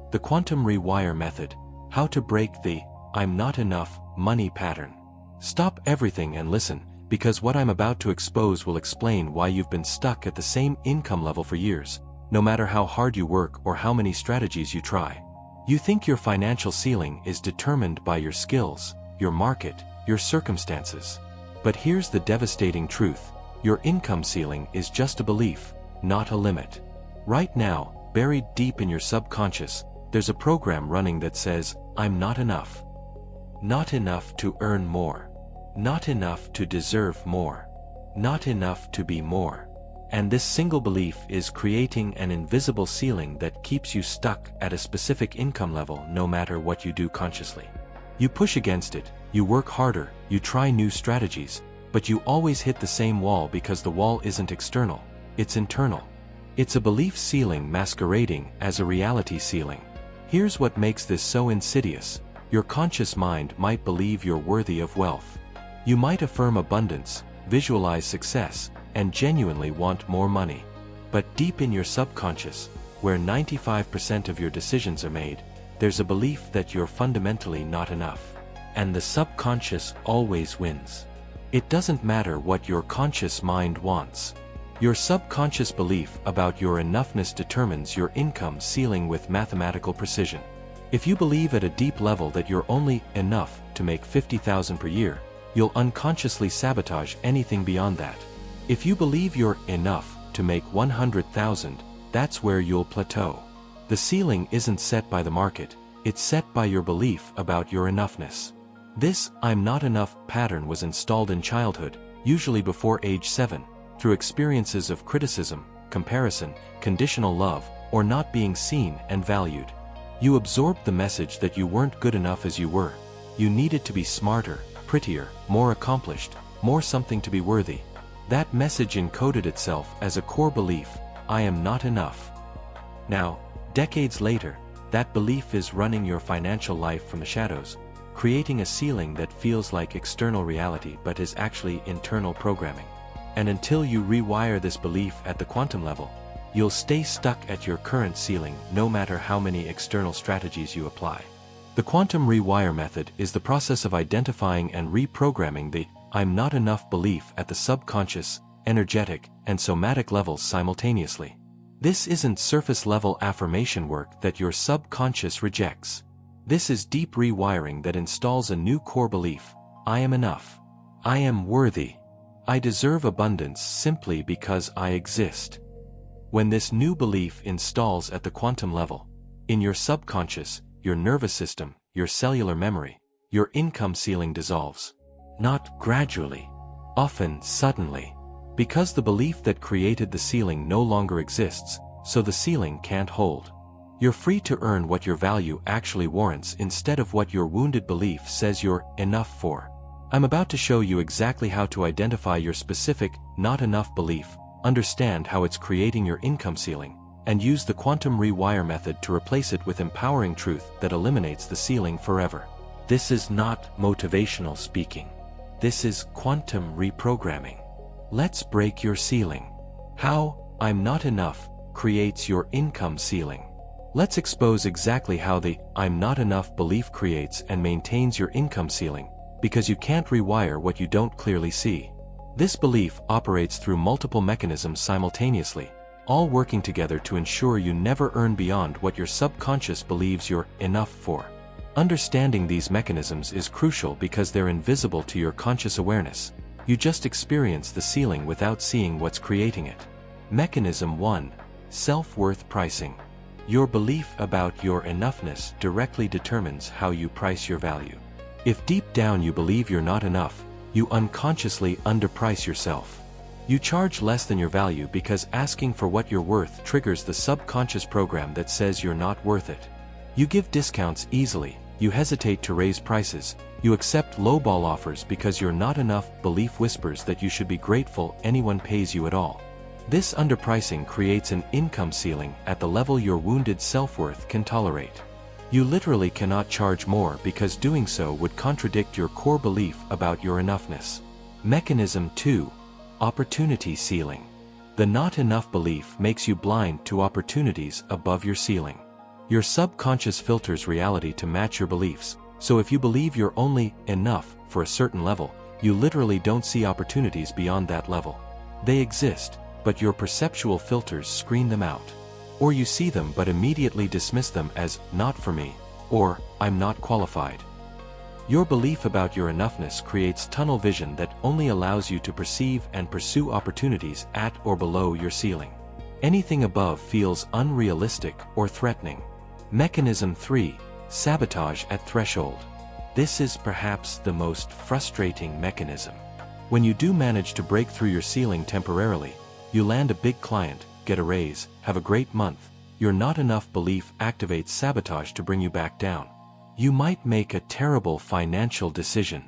The Quantum Rewire Method. How to break the "I'm not enough" money pattern. Stop everything and listen, because what I'm about to expose will explain why you've been stuck at the same income level for years, no matter how hard you work or how many strategies you try. You think your financial ceiling is determined by your skills, your market, your circumstances. But here's the devastating truth: your income ceiling is just a belief, not a limit. Right now, buried deep in your subconscious, there's a program running that says, "I'm not enough. Not enough to earn more. Not enough to deserve more. Not enough to be more." And this single belief is creating an invisible ceiling that keeps you stuck at a specific income level no matter what you do consciously. You push against it, you work harder, you try new strategies, but you always hit the same wall because the wall isn't external, it's internal. It's a belief ceiling masquerading as a reality ceiling. Here's what makes this so insidious. Your conscious mind might believe you're worthy of wealth. You might affirm abundance, visualize success, and genuinely want more money. But deep in your subconscious, where 95% of your decisions are made, there's a belief that you're fundamentally not enough. And the subconscious always wins. It doesn't matter what your conscious mind wants. Your subconscious belief about your enoughness determines your income ceiling with mathematical precision. If you believe at a deep level that you're only enough to make $50,000 per year, you'll unconsciously sabotage anything beyond that. If you believe you're enough to make $100,000, that's where you'll plateau. The ceiling isn't set by the market, it's set by your belief about your enoughness. This "I'm not enough" pattern was installed in childhood, usually before age 7, through experiences of criticism, comparison, conditional love, or not being seen and valued. You absorbed the message that you weren't good enough as you were. You needed to be smarter, prettier, more accomplished, more something to be worthy. That message encoded itself as a core belief: I am not enough. Now, decades later, that belief is running your financial life from the shadows, creating a ceiling that feels like external reality but is actually internal programming. And until you rewire this belief at the quantum level, you'll stay stuck at your current ceiling no matter how many external strategies you apply. The Quantum Rewire Method is the process of identifying and reprogramming the "I'm not enough" belief at the subconscious, energetic, and somatic levels simultaneously. This isn't surface-level affirmation work that your subconscious rejects. This is deep rewiring that installs a new core belief: I am enough. I am worthy. I deserve abundance simply because I exist. When this new belief installs at the quantum level, in your subconscious, your nervous system, your cellular memory, your income ceiling dissolves. Not gradually, often suddenly. Because the belief that created the ceiling no longer exists, so the ceiling can't hold. You're free to earn what your value actually warrants instead of what your wounded belief says you're enough for. I'm about to show you exactly how to identify your specific "not enough" belief, understand how it's creating your income ceiling, and use the Quantum Rewire Method to replace it with empowering truth that eliminates the ceiling forever. This is not motivational speaking. This is quantum reprogramming. Let's break your ceiling. How "I'm not enough" creates your income ceiling. Let's expose exactly how the "I'm not enough" belief creates and maintains your income ceiling, because you can't rewire what you don't clearly see. This belief operates through multiple mechanisms simultaneously, all working together to ensure you never earn beyond what your subconscious believes you're enough for. Understanding these mechanisms is crucial because they're invisible to your conscious awareness. You just experience the ceiling without seeing what's creating it. Mechanism 1. Self-worth pricing. Your belief about your enoughness directly determines how you price your value. If deep down you believe you're not enough, you unconsciously underprice yourself. You charge less than your value because asking for what you're worth triggers the subconscious program that says you're not worth it. You give discounts easily, you hesitate to raise prices, you accept lowball offers because you're not enough. Belief whispers that you should be grateful anyone pays you at all. This underpricing creates an income ceiling at the level your wounded self-worth can tolerate. You literally cannot charge more because doing so would contradict your core belief about your enoughness. Mechanism 2. Opportunity ceiling. The "not enough" belief makes you blind to opportunities above your ceiling. Your subconscious filters reality to match your beliefs, so if you believe you're only enough for a certain level, you literally don't see opportunities beyond that level. They exist, but your perceptual filters screen them out. Or you see them but immediately dismiss them as not for me, or I'm not qualified. Your belief about your enoughness creates tunnel vision that only allows you to perceive and pursue opportunities at or below your ceiling. Anything above feels unrealistic or threatening. Mechanism 3. Sabotage at threshold. This is perhaps the most frustrating mechanism. When you do manage to break through your ceiling temporarily, you land a big client, get a raise, have a great month, your not enough belief activates sabotage to bring you back down. You might make a terrible financial decision,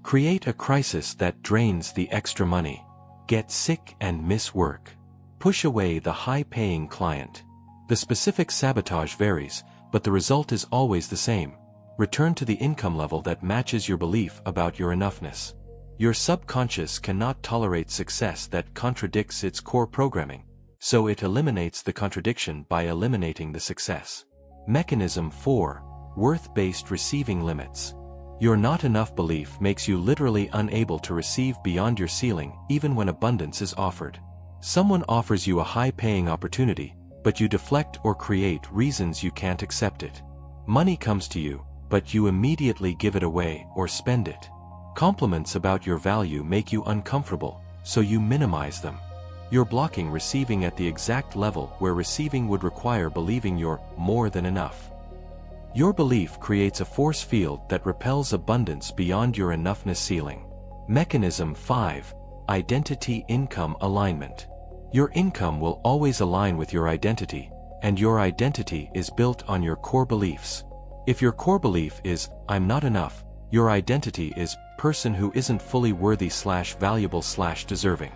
create a crisis that drains the extra money, get sick and miss work, push away the high-paying client. The specific sabotage varies, but the result is always the same. Return to the income level that matches your belief about your enoughness. Your subconscious cannot tolerate success that contradicts its core programming, so it eliminates the contradiction by eliminating the success. Mechanism 4. Worth-based receiving limits. Your not enough belief makes you literally unable to receive beyond your ceiling even when abundance is offered. Someone offers you a high-paying opportunity, but you deflect or create reasons you can't accept it. Money comes to you, but you immediately give it away or spend it. Compliments about your value make you uncomfortable, so you minimize them. You're blocking receiving at the exact level where receiving would require believing you're more than enough. Your belief creates a force field that repels abundance beyond your enoughness ceiling. Mechanism 5. Identity-income alignment. Your income will always align with your identity, and your identity is built on your core beliefs. If your core belief is, I'm not enough, your identity is, person who isn't fully worthy/valuable/deserving.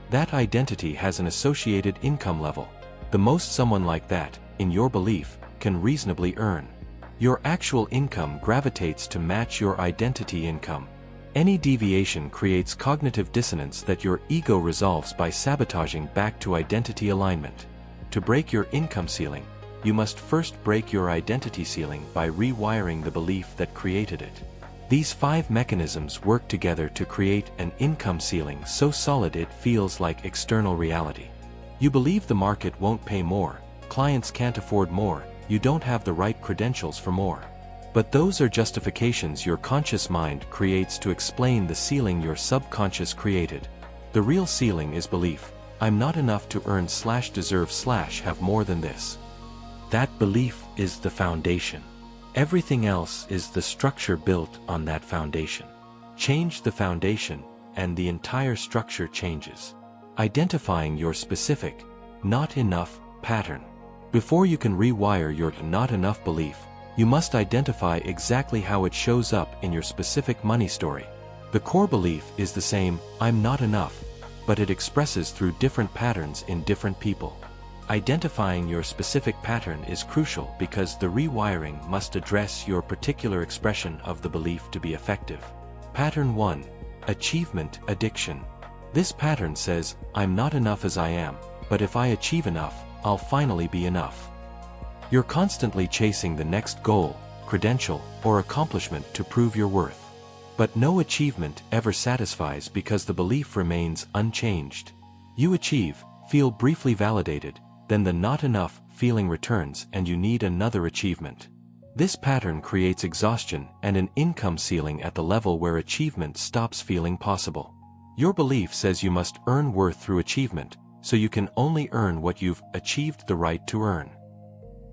That identity has an associated income level. The most someone like that, in your belief, can reasonably earn. Your actual income gravitates to match your identity income. Any deviation creates cognitive dissonance that your ego resolves by sabotaging back to identity alignment. To break your income ceiling, you must first break your identity ceiling by rewiring the belief that created it. These 5 mechanisms work together to create an income ceiling so solid it feels like external reality. You believe the market won't pay more, clients can't afford more, you don't have the right credentials for more. But those are justifications your conscious mind creates to explain the ceiling your subconscious created. The real ceiling is belief. I'm not enough to earn/deserve/have more than this. That belief is the foundation. Everything else is the structure built on that foundation. Change the foundation, and the entire structure changes. Identifying your specific, not enough, pattern. Before you can rewire your not enough belief, you must identify exactly how it shows up in your specific money story. The core belief is the same, I'm not enough, but it expresses through different patterns in different people. Identifying your specific pattern is crucial because the rewiring must address your particular expression of the belief to be effective. Pattern 1. Achievement addiction. This pattern says, I'm not enough as I am, but if I achieve enough, I'll finally be enough. You're constantly chasing the next goal, credential, or accomplishment to prove your worth. But no achievement ever satisfies because the belief remains unchanged. You achieve, feel briefly validated, then the not enough feeling returns and you need another achievement. This pattern creates exhaustion and an income ceiling at the level where achievement stops feeling possible. Your belief says you must earn worth through achievement, so you can only earn what you've achieved the right to earn.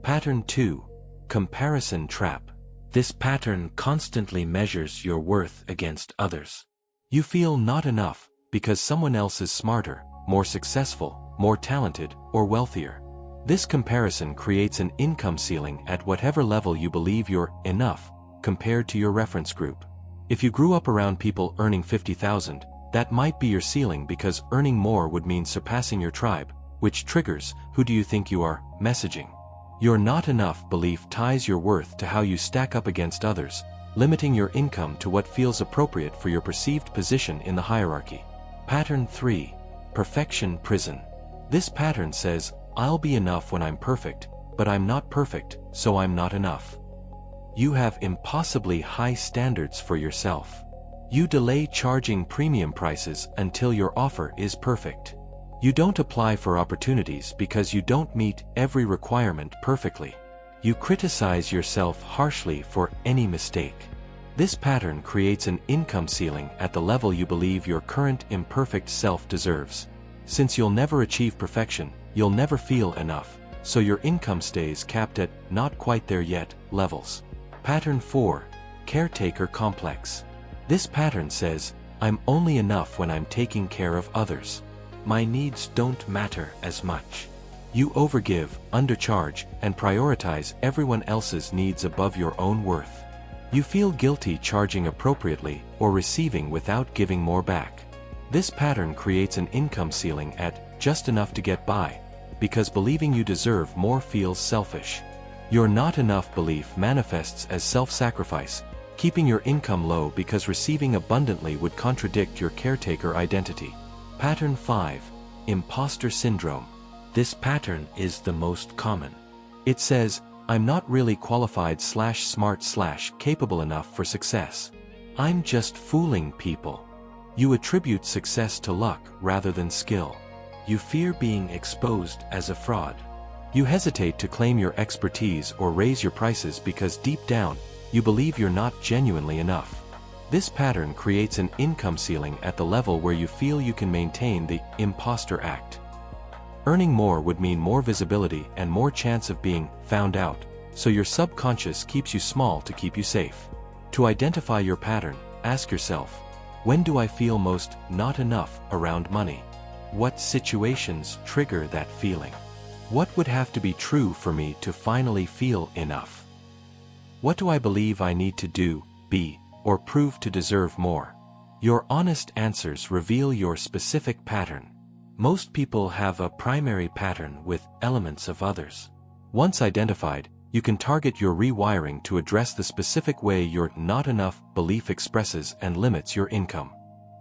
Pattern 2. Comparison trap. This pattern constantly measures your worth against others. You feel not enough because someone else is smarter, more successful, more talented, or wealthier. This comparison creates an income ceiling at whatever level you believe you're enough compared to your reference group. If you grew up around people earning $50,000, that might be your ceiling because earning more would mean surpassing your tribe, which triggers, who do you think you are, messaging. Your not enough belief ties your worth to how you stack up against others, limiting your income to what feels appropriate for your perceived position in the hierarchy. Pattern 3. Perfection prison. This pattern says, I'll be enough when I'm perfect, but I'm not perfect, so I'm not enough. You have impossibly high standards for yourself. You delay charging premium prices until your offer is perfect. You don't apply for opportunities because you don't meet every requirement perfectly. You criticize yourself harshly for any mistake. This pattern creates an income ceiling at the level you believe your current imperfect self deserves. Since you'll never achieve perfection, you'll never feel enough, so your income stays capped at "not quite there yet" levels. Pattern 4. Caretaker complex. This pattern says, I'm only enough when I'm taking care of others. My needs don't matter as much. You overgive, undercharge, and prioritize everyone else's needs above your own worth. You feel guilty charging appropriately or receiving without giving more back. This pattern creates an income ceiling at just enough to get by, because believing you deserve more feels selfish. Your not enough belief manifests as self-sacrifice, keeping your income low because receiving abundantly would contradict your caretaker identity. Pattern 5. Imposter syndrome. This pattern is the most common. It says, I'm not really qualified / smart / capable enough for success. I'm just fooling people. You attribute success to luck rather than skill. You fear being exposed as a fraud. You hesitate to claim your expertise or raise your prices because deep down, you believe you're not genuinely enough. This pattern creates an income ceiling at the level where you feel you can maintain the imposter act. Earning more would mean more visibility and more chance of being found out, so your subconscious keeps you small to keep you safe. To identify your pattern, ask yourself, when do I feel most not enough around money? What situations trigger that feeling? What would have to be true for me to finally feel enough? What do I believe I need to do, be, or prove to deserve more? Your honest answers reveal your specific pattern. Most people have a primary pattern with elements of others. Once identified, you can target your rewiring to address the specific way your not enough belief expresses and limits your income.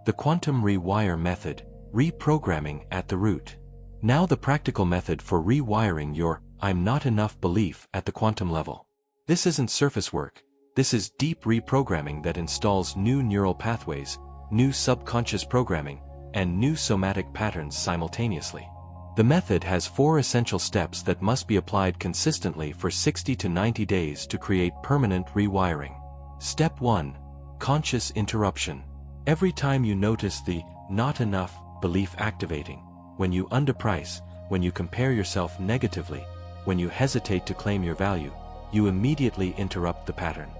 The Quantum Rewire Method, reprogramming at the root. Now the practical method for rewiring your I'm not enough belief at the quantum level. This isn't surface work. This is deep reprogramming that installs new neural pathways, new subconscious programming, and new somatic patterns simultaneously. The method has 4 essential steps that must be applied consistently for 60 to 90 days to create permanent rewiring. Step 1. Conscious interruption. Every time you notice the not enough belief activating, when you underprice, when you compare yourself negatively, when you hesitate to claim your value, you immediately interrupt the pattern.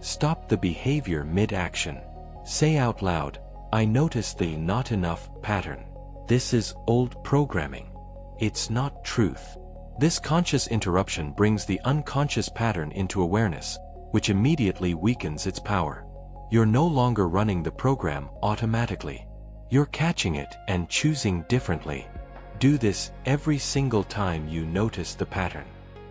Stop the behavior mid-action. Say out loud, I notice the not enough pattern. This is old programming. It's not truth. This conscious interruption brings the unconscious pattern into awareness, which immediately weakens its power. You're no longer running the program automatically. You're catching it and choosing differently. Do this every single time you notice the pattern.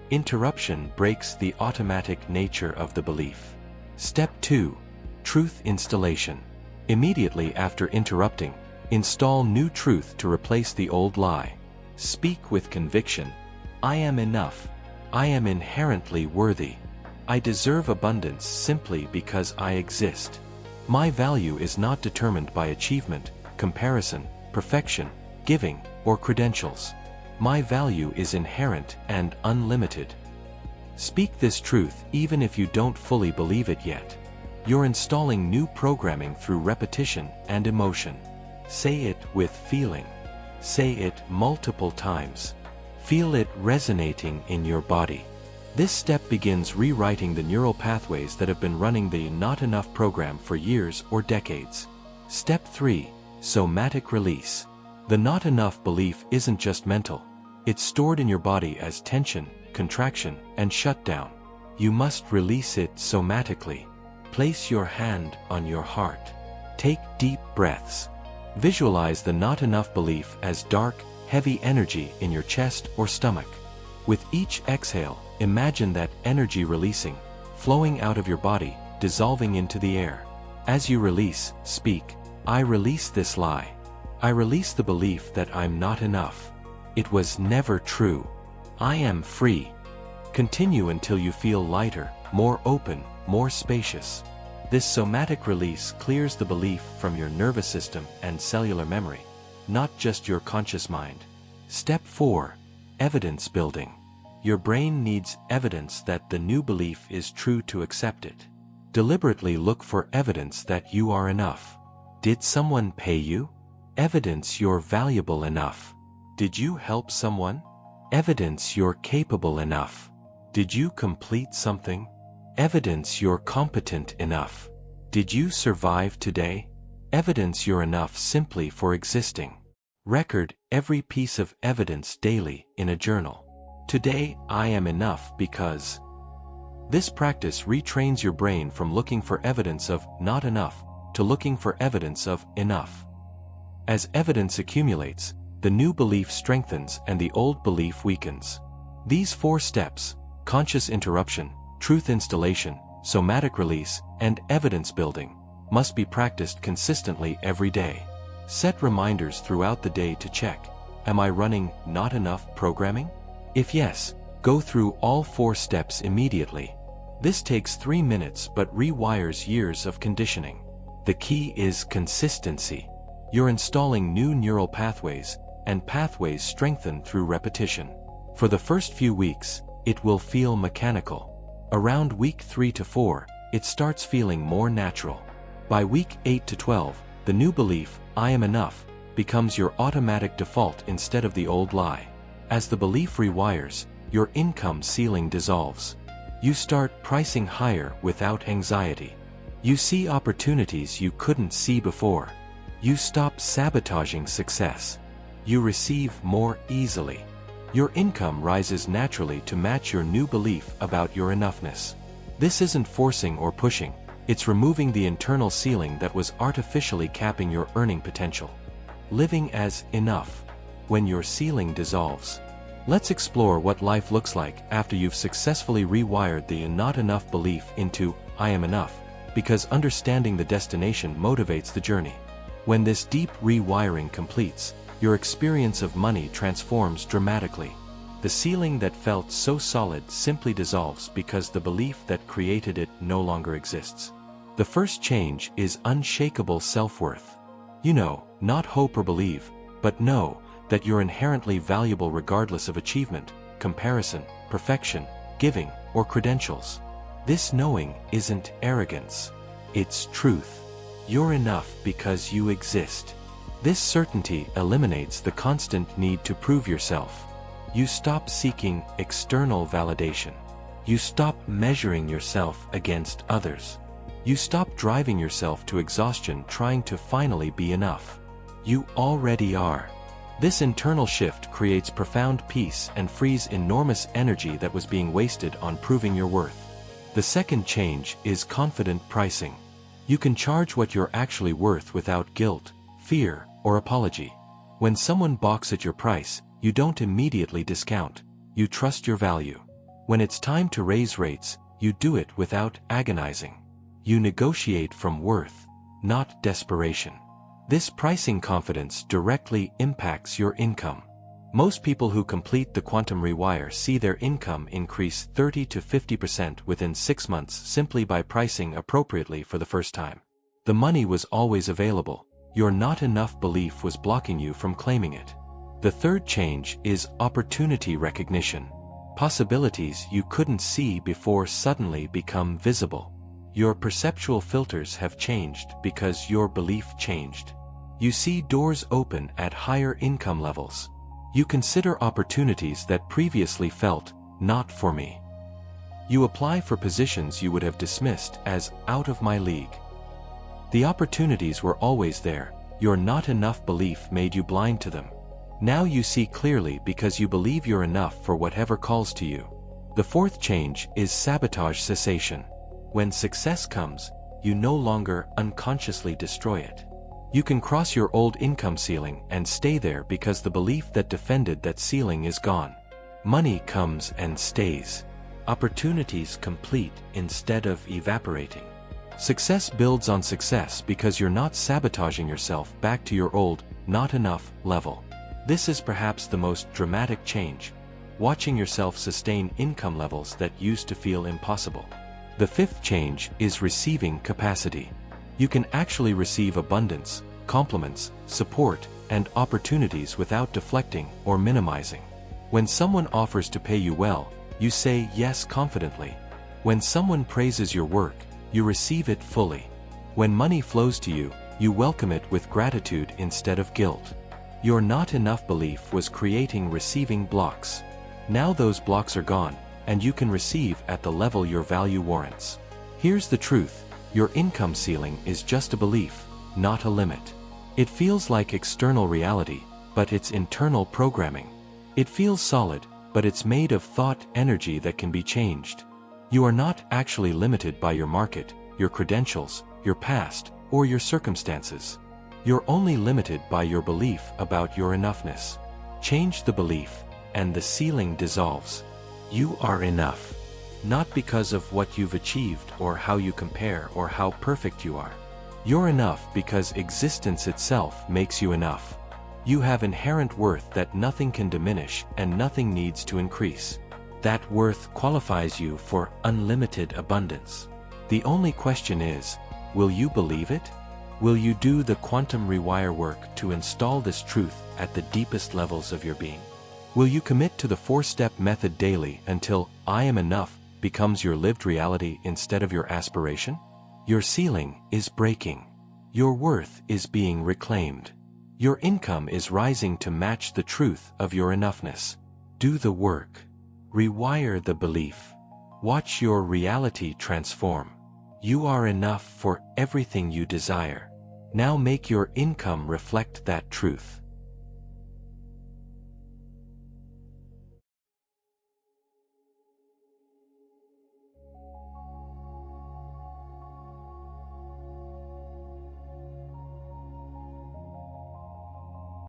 Interruption breaks the automatic nature of the belief. Step 2. Truth installation. Immediately after interrupting, install new truth to replace the old lie. Speak with conviction. I am enough. I am inherently worthy. I deserve abundance simply because I exist. My value is not determined by achievement, comparison, perfection, giving, or credentials. My value is inherent and unlimited. Speak this truth even if you don't fully believe it yet. You're installing new programming through repetition and emotion. Say it with feeling. Say it multiple times. Feel it resonating in your body. This step begins rewriting the neural pathways that have been running the not enough program for years or decades. Step 3. Somatic release. The not enough belief isn't just mental. It's stored in your body as tension, contraction, and shutdown. You must release it somatically. Place your hand on your heart. Take deep breaths. Visualize the not enough belief as dark, heavy energy in your chest or stomach. With each exhale, imagine that energy releasing, flowing out of your body, dissolving into the air. As you release, speak, I release this lie. I release the belief that I'm not enough. It was never true. I am free. Continue until you feel lighter, more open, more spacious. This somatic release clears the belief from your nervous system and cellular memory, not just your conscious mind. Step 4. Evidence building. Your brain needs evidence that the new belief is true to accept it. Deliberately look for evidence that you are enough. Did someone pay you? Evidence you're valuable enough. Did you help someone? Evidence you're capable enough. Did you complete something? Evidence you're competent enough. Did you survive today? Evidence you're enough simply for existing. Record every piece of evidence daily in a journal. Today, I am enough because. This practice retrains your brain from looking for evidence of not enough to looking for evidence of enough. As evidence accumulates, the new belief strengthens and the old belief weakens. These 4 steps, conscious interruption, truth installation, somatic release, and evidence building, must be practiced consistently every day. Set reminders throughout the day to check, am I running not enough programming? If yes, go through all 4 steps immediately. This takes 3 minutes but rewires years of conditioning. The key is consistency. You're installing new neural pathways, and pathways strengthen through repetition. For the first few weeks, it will feel mechanical. Around week 3 to 4, it starts feeling more natural. By week 8 to 12, the new belief, I am enough, becomes your automatic default instead of the old lie. As the belief rewires, your income ceiling dissolves. You start pricing higher without anxiety. You see opportunities you couldn't see before. You stop sabotaging success. You receive more easily. Your income rises naturally to match your new belief about your enoughness. This isn't forcing or pushing, it's removing the internal ceiling that was artificially capping your earning potential. Living as enough. When your ceiling dissolves. Let's explore what life looks like after you've successfully rewired the not enough belief into I am enough, because understanding the destination motivates the journey. When this deep rewiring completes, your experience of money transforms dramatically. The ceiling that felt so solid simply dissolves because the belief that created it no longer exists. The first change is unshakable self-worth. You know, not hope or believe, but know that you're inherently valuable regardless of achievement, comparison, perfection, giving, or credentials. This knowing isn't arrogance. It's truth. You're enough because you exist. This certainty eliminates the constant need to prove yourself. You stop seeking external validation. You stop measuring yourself against others. You stop driving yourself to exhaustion trying to finally be enough. You already are. This internal shift creates profound peace and frees enormous energy that was being wasted on proving your worth. The second change is confident pricing. You can charge what you're actually worth without guilt, fear, or apology. When someone balks at your price, you don't immediately discount. You trust your value. When it's time to raise rates, you do it without agonizing. You negotiate from worth, not desperation. This pricing confidence directly impacts your income. Most people who complete the Quantum Rewire see their income increase 30 to 50% within 6 months simply by pricing appropriately for the first time. The money was always available. Your not enough belief was blocking you from claiming it. The third change is opportunity recognition. Possibilities you couldn't see before suddenly become visible. Your perceptual filters have changed because your belief changed. You see doors open at higher income levels. You consider opportunities that previously felt, not for me. You apply for positions you would have dismissed as out of my league. The opportunities were always there. Your not enough belief made you blind to them. Now you see clearly because you believe you're enough for whatever calls to you. The fourth change is sabotage cessation. When success comes, you no longer unconsciously destroy it. You can cross your old income ceiling and stay there because the belief that defended that ceiling is gone. Money comes and stays. Opportunities complete instead of evaporating. Success builds on success because you're not sabotaging yourself back to your old, not enough level. This is perhaps the most dramatic change. watching yourself sustain income levels that used to feel impossible. The fifth change is receiving capacity. You can actually receive abundance, compliments, support, and opportunities without deflecting or minimizing. When someone offers to pay you well, you say yes confidently. When someone praises your work, you receive it fully. When money flows to you, you welcome it with gratitude instead of guilt. Your not enough belief was creating receiving blocks. Now those blocks are gone, and you can receive at the level your value warrants. Here's the truth: your income ceiling is just a belief, not a limit. It feels like external reality, but it's internal programming. It feels solid, but it's made of thought energy that can be changed. You are not actually limited by your market, your credentials, your past, or your circumstances. You're only limited by your belief about your enoughness. Change the belief, and the ceiling dissolves. You are enough. Not because of what you've achieved or how you compare or how perfect you are. You're enough because existence itself makes you enough. You have inherent worth that nothing can diminish and nothing needs to increase. That worth qualifies you for unlimited abundance. The only question is, will you believe it? Will you do the quantum rewire work to install this truth at the deepest levels of your being? Will you commit to the 4-step method daily until I am enough becomes your lived reality instead of your aspiration? Your ceiling is breaking. Your worth is being reclaimed. Your income is rising to match the truth of your enoughness. Do the work. Rewire the belief. Watch your reality transform. You are enough for everything you desire. Now make your income reflect that truth.